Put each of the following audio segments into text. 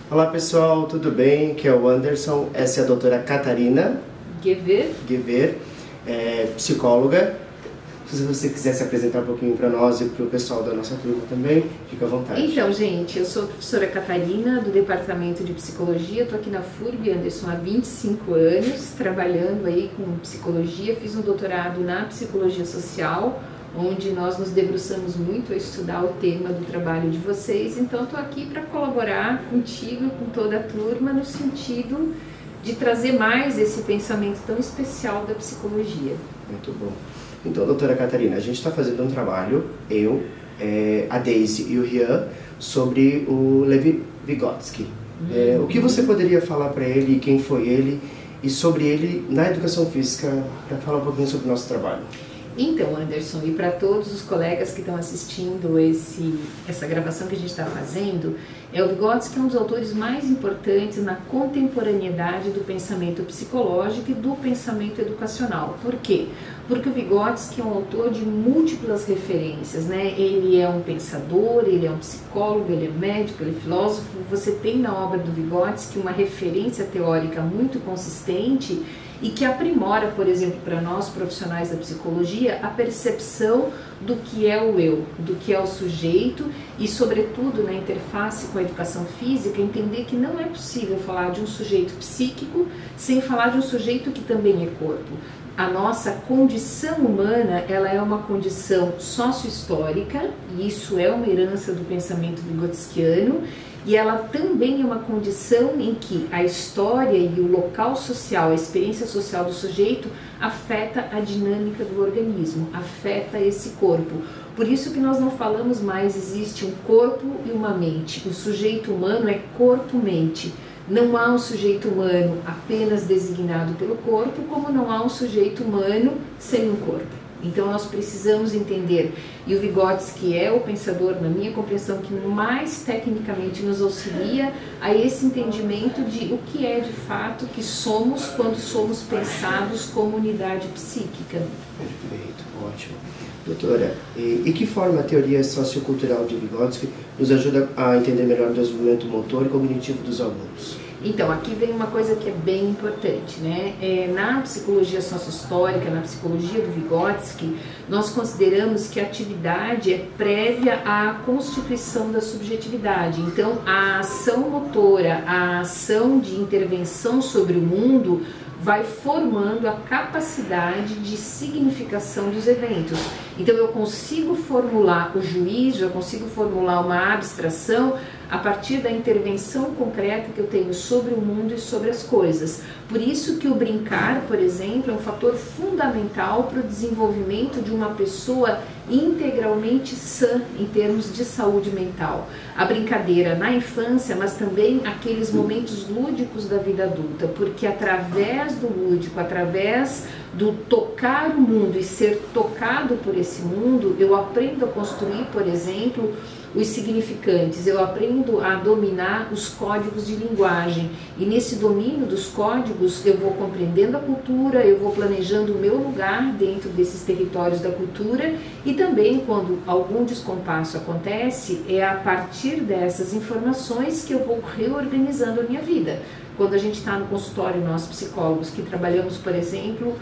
Olá pessoal, tudo bem? Aqui é o Anderson, essa é a doutora Catarina Gever, psicóloga. Se você quiser se apresentar um pouquinho para nós e para o pessoal da nossa turma também, fica à vontade. Então, gente, eu sou a professora Catarina, do Departamento de Psicologia, estou aqui na FURB, Anderson, há 25 anos, trabalhando aí com psicologia, fiz um doutorado na Psicologia Social, onde nós nos debruçamos muito a estudar o tema do trabalho de vocês, então estou aqui para colaborar contigo, com toda a turma, no sentido de trazer mais esse pensamento tão especial da psicologia. Muito bom. Então, doutora Catarina, a gente está fazendo um trabalho, a Daisy e o Rian, sobre o Levi Vygotsky. O que você poderia falar para ele, quem foi ele, e sobre ele na educação física, para falar um pouquinho sobre o nosso trabalho? Então, Anderson, e para todos os colegas que estão assistindo essa gravação que a gente está fazendo, o Vygotsky é um dos autores mais importantes na contemporaneidade do pensamento psicológico e do pensamento educacional. Por quê? Porque o Vygotsky é um autor de múltiplas referências, né? Ele é um pensador, ele é um psicólogo, ele é médico, ele é filósofo. Você tem na obra do Vygotsky uma referência teórica muito consistente e que aprimora, por exemplo, para nós profissionais da psicologia, a percepção do que é o eu, do que é o sujeito e, sobretudo, na interface com a educação física, entender que não é possível falar de um sujeito psíquico sem falar de um sujeito que também é corpo. A nossa condição humana, ela é uma condição sócio-histórica, e isso é uma herança do pensamento vygotskiano, e ela também é uma condição em que a história e o local social, a experiência social do sujeito afeta a dinâmica do organismo, afeta esse corpo. Por isso que nós não falamos mais existe um corpo e uma mente. O sujeito humano é corpo-mente. Não há um sujeito humano apenas designado pelo corpo, como não há um sujeito humano sem um corpo. Então nós precisamos entender, e o Vygotsky é o pensador, na minha compreensão, que mais tecnicamente nos auxilia a esse entendimento de o que é de fato que somos quando somos pensados como unidade psíquica. Perfeito, ótimo. Doutora, e que forma a teoria sociocultural de Vygotsky nos ajuda a entender melhor o desenvolvimento motor e cognitivo dos alunos? Então, aqui vem uma coisa que é bem importante, né? Na psicologia sócio-histórica, na psicologia do Vygotsky, nós consideramos que a atividade é prévia à constituição da subjetividade. Então, a ação motora, a ação de intervenção sobre o mundo vai formando a capacidade de significação dos eventos. Então eu consigo formular o juízo, eu consigo formular uma abstração a partir da intervenção concreta que eu tenho sobre o mundo e sobre as coisas. Por isso que o brincar, por exemplo, é um fator fundamental para o desenvolvimento de uma pessoa integralmente sã em termos de saúde mental. A brincadeira na infância, mas também aqueles momentos lúdicos da vida adulta, porque através do lúdico, através do tocar o mundo e ser tocado por esse mundo, eu aprendo a construir, por exemplo, os significantes, eu aprendo a dominar os códigos de linguagem, e nesse domínio dos códigos eu vou compreendendo a cultura, eu vou planejando o meu lugar dentro desses territórios da cultura, e também quando algum descompasso acontece, é a partir dessas informações que eu vou reorganizando a minha vida. Quando a gente está no consultório, nós psicólogos que trabalhamos, por exemplo,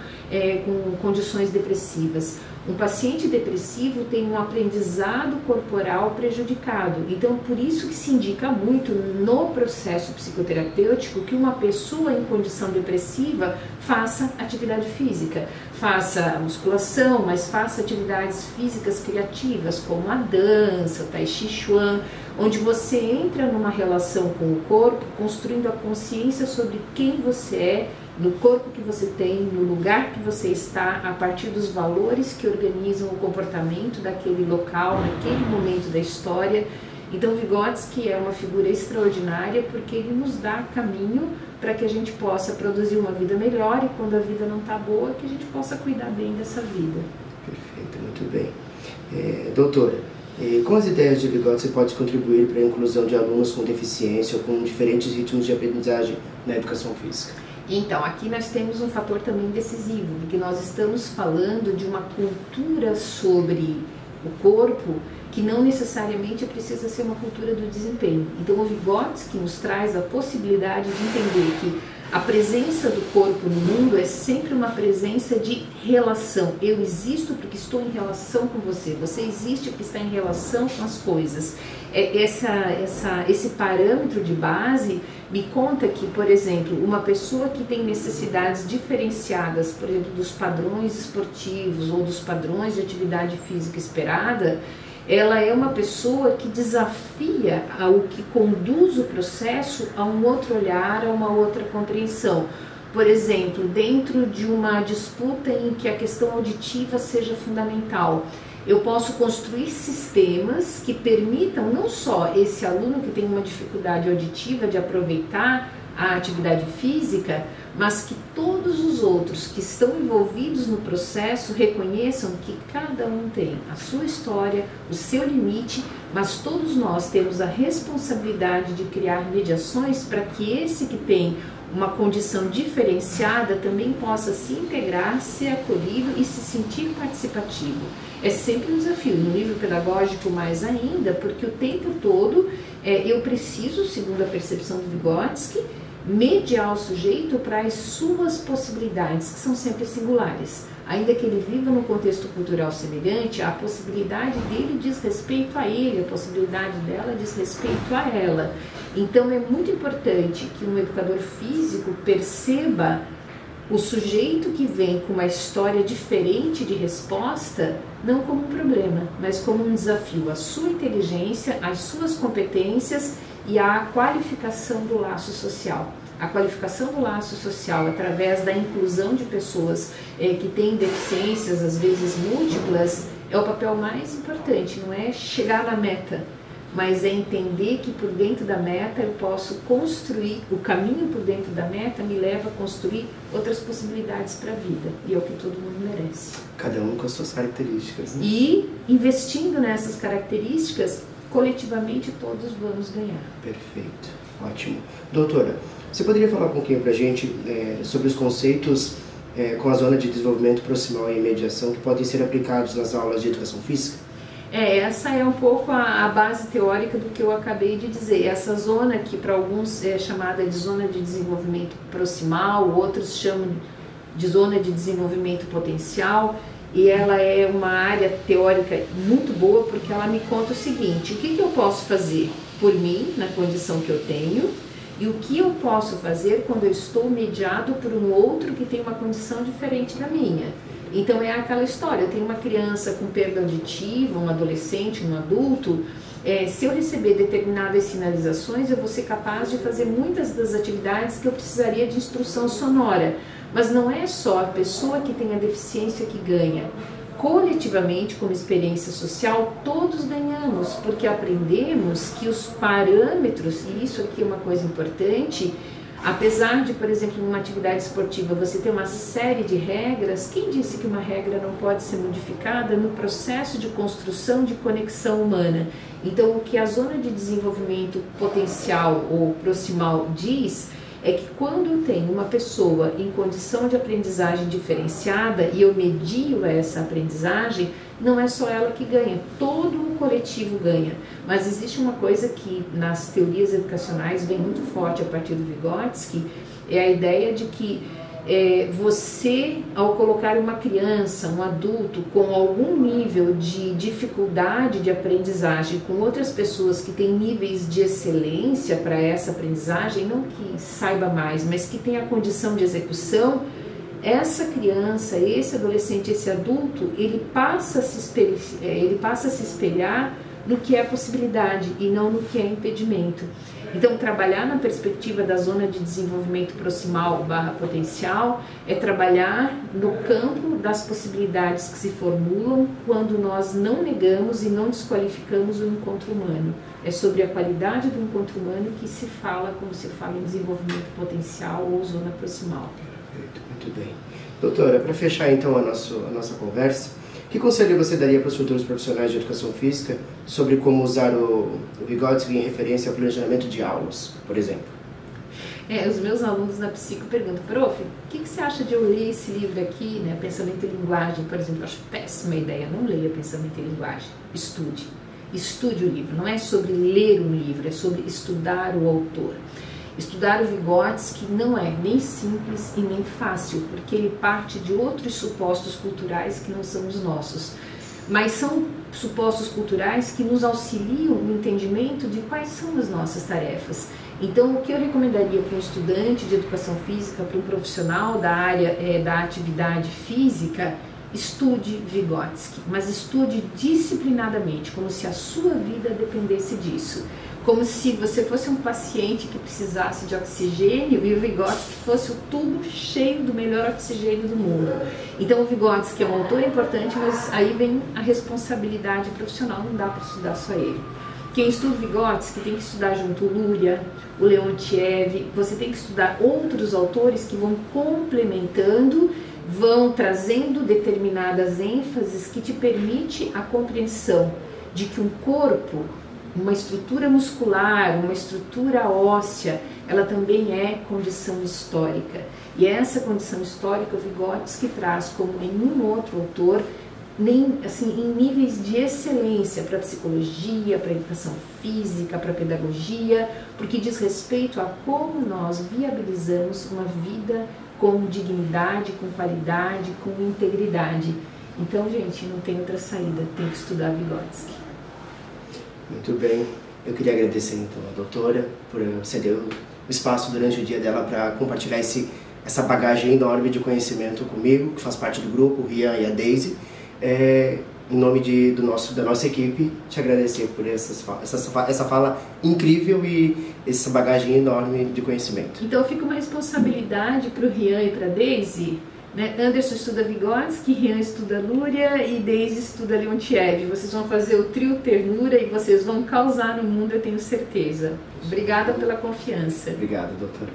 com condições depressivas, um paciente depressivo tem um aprendizado corporal prejudicado. Então, por isso que se indica muito no processo psicoterapêutico que uma pessoa em condição depressiva faça atividade física, faça musculação, mas faça atividades físicas criativas, como a dança, o tai chi chuan, onde você entra numa relação com o corpo, construindo a consciência sobre quem você é, no corpo que você tem, no lugar que você está, a partir dos valores que organizam o comportamento daquele local, naquele momento da história. Então Vygotsky é uma figura extraordinária porque ele nos dá caminho para que a gente possa produzir uma vida melhor e quando a vida não está boa, que a gente possa cuidar bem dessa vida. Perfeito, muito bem. Doutora, com as ideias de Vygotsky você pode contribuir para a inclusão de alunos com deficiência ou com diferentes ritmos de aprendizagem na educação física? Então, aqui nós temos um fator também decisivo, porque nós estamos falando de uma cultura sobre o corpo que não necessariamente precisa ser uma cultura do desempenho. Então o Vygotsky nos traz a possibilidade de entender que a presença do corpo no mundo é sempre uma presença de relação. Eu existo porque estou em relação com você. Você existe porque está em relação com as coisas. Esse parâmetro de base me conta que, por exemplo, uma pessoa que tem necessidades diferenciadas, por exemplo, dos padrões esportivos ou dos padrões de atividade física esperada, ela é uma pessoa que desafia o que conduz o processo a um outro olhar, a uma outra compreensão. Por exemplo, dentro de uma disputa em que a questão auditiva seja fundamental, eu posso construir sistemas que permitam não só esse aluno que tem uma dificuldade auditiva de aproveitar a atividade física, mas que todos os outros que estão envolvidos no processo reconheçam que cada um tem a sua história, o seu limite, mas todos nós temos a responsabilidade de criar mediações para que esse que tem uma condição diferenciada também possa se integrar, ser acolhido e se sentir participativo. É sempre um desafio, no nível pedagógico mais ainda, porque o tempo todo eu preciso, segundo a percepção do Vygotsky, mediar o sujeito para as suas possibilidades, que são sempre singulares. Ainda que ele viva num contexto cultural semelhante, a possibilidade dele diz respeito a ele, a possibilidade dela diz respeito a ela. Então é muito importante que um educador físico perceba o sujeito que vem com uma história diferente de resposta, não como um problema, mas como um desafio à sua inteligência, às suas competências e à qualificação do laço social. A qualificação do laço social através da inclusão de pessoas que têm deficiências, às vezes múltiplas, é o papel mais importante, não é chegar na meta, mas é entender que por dentro da meta eu posso construir, o caminho por dentro da meta me leva a construir outras possibilidades para a vida, e é o que todo mundo merece. Cada um com as suas características, né? E investindo nessas características, coletivamente todos vamos ganhar. Perfeito, ótimo. Doutora, você poderia falar um pouquinho para a gente sobre os conceitos com a zona de desenvolvimento proximal e mediação que podem ser aplicados nas aulas de educação física? Essa é um pouco a base teórica do que eu acabei de dizer. Essa zona que para alguns é chamada de zona de desenvolvimento proximal, outros chamam de zona de desenvolvimento potencial, e ela é uma área teórica muito boa porque ela me conta o seguinte: o que eu posso fazer por mim, na condição que eu tenho, e o que eu posso fazer quando eu estou mediado por um outro que tem uma condição diferente da minha. Então é aquela história, eu tenho uma criança com perda auditiva, um adolescente, um adulto, se eu receber determinadas sinalizações, eu vou ser capaz de fazer muitas das atividades que eu precisaria de instrução sonora. Mas não é só a pessoa que tem a deficiência que ganha. Coletivamente, como experiência social, todos ganhamos, porque aprendemos que os parâmetros, e isso aqui é uma coisa importante, apesar de, por exemplo, numa atividade esportiva você ter uma série de regras, quem disse que uma regra não pode ser modificada no processo de construção de conexão humana? Então, o que a zona de desenvolvimento potencial ou proximal diz é que quando eu tenho uma pessoa em condição de aprendizagem diferenciada e eu medio essa aprendizagem, não é só ela que ganha, todo o coletivo ganha. Mas existe uma coisa que nas teorias educacionais vem muito forte a partir do Vygotsky, é a ideia de que você, ao colocar uma criança, um adulto com algum nível de dificuldade de aprendizagem com outras pessoas que têm níveis de excelência para essa aprendizagem, não que saiba mais, mas que tenha a condição de execução, essa criança, esse adolescente, esse adulto, ele passa a se espelhar no que é possibilidade e não no que é impedimento. Então, trabalhar na perspectiva da zona de desenvolvimento proximal / potencial é trabalhar no campo das possibilidades que se formulam quando nós não negamos e não desqualificamos o encontro humano. É sobre a qualidade do encontro humano que se fala quando se fala em desenvolvimento potencial ou zona proximal. Perfeito, muito bem. Doutora, para fechar então a nossa conversa, que conselho você daria para os futuros profissionais de educação física sobre como usar o Vygotsky em referência ao planejamento de aulas, por exemplo? Os meus alunos na psico perguntam: prof, o que você acha de eu ler esse livro aqui, né, Pensamento e Linguagem, por exemplo? Eu acho péssima ideia, não leia Pensamento e Linguagem, estude. estude o livro. Não é sobre ler um livro, é sobre estudar o autor. Estudar o Vygotsky não é nem simples e nem fácil, porque ele parte de outros supostos culturais que não são os nossos. Mas são supostos culturais que nos auxiliam no entendimento de quais são as nossas tarefas. Então, o que eu recomendaria para um estudante de educação física, para um profissional da área da atividade física, estude Vygotsky, mas estude disciplinadamente, como se a sua vida dependesse disso. Como se você fosse um paciente que precisasse de oxigênio e o Vygotsky fosse o tubo cheio do melhor oxigênio do mundo. Então o Vygotsky é um autor importante, mas aí vem a responsabilidade profissional, não dá para estudar só ele. Quem estuda Vygotsky tem que estudar junto o Luria, o Leontiev, você tem que estudar outros autores que vão complementando, vão trazendo determinadas ênfases que te permite a compreensão de que um corpo, uma estrutura muscular, uma estrutura óssea, ela também é condição histórica. E essa condição histórica o Vygotsky traz como nenhum outro autor, nem assim, em níveis de excelência para a psicologia, para a educação física, para a pedagogia, porque diz respeito a como nós viabilizamos uma vida com dignidade, com qualidade, com integridade. Então, gente, não tem outra saída, tem que estudar Vygotsky. Muito bem, eu queria agradecer então a doutora por ceder o espaço durante o dia dela para compartilhar essa bagagem enorme de conhecimento comigo, que faz parte do grupo, o Rian e a Daisy. Em nome da nossa equipe, te agradecer por essa fala incrível e essa bagagem enorme de conhecimento. Então fica uma responsabilidade para o Rian e para a Daisy, né? Anderson estuda Vygotsky, Rian estuda Luria e Daisy estuda Leontiev. Vocês vão fazer o trio ternura e vocês vão causar no mundo, eu tenho certeza. Obrigada pela confiança. Obrigado, doutora.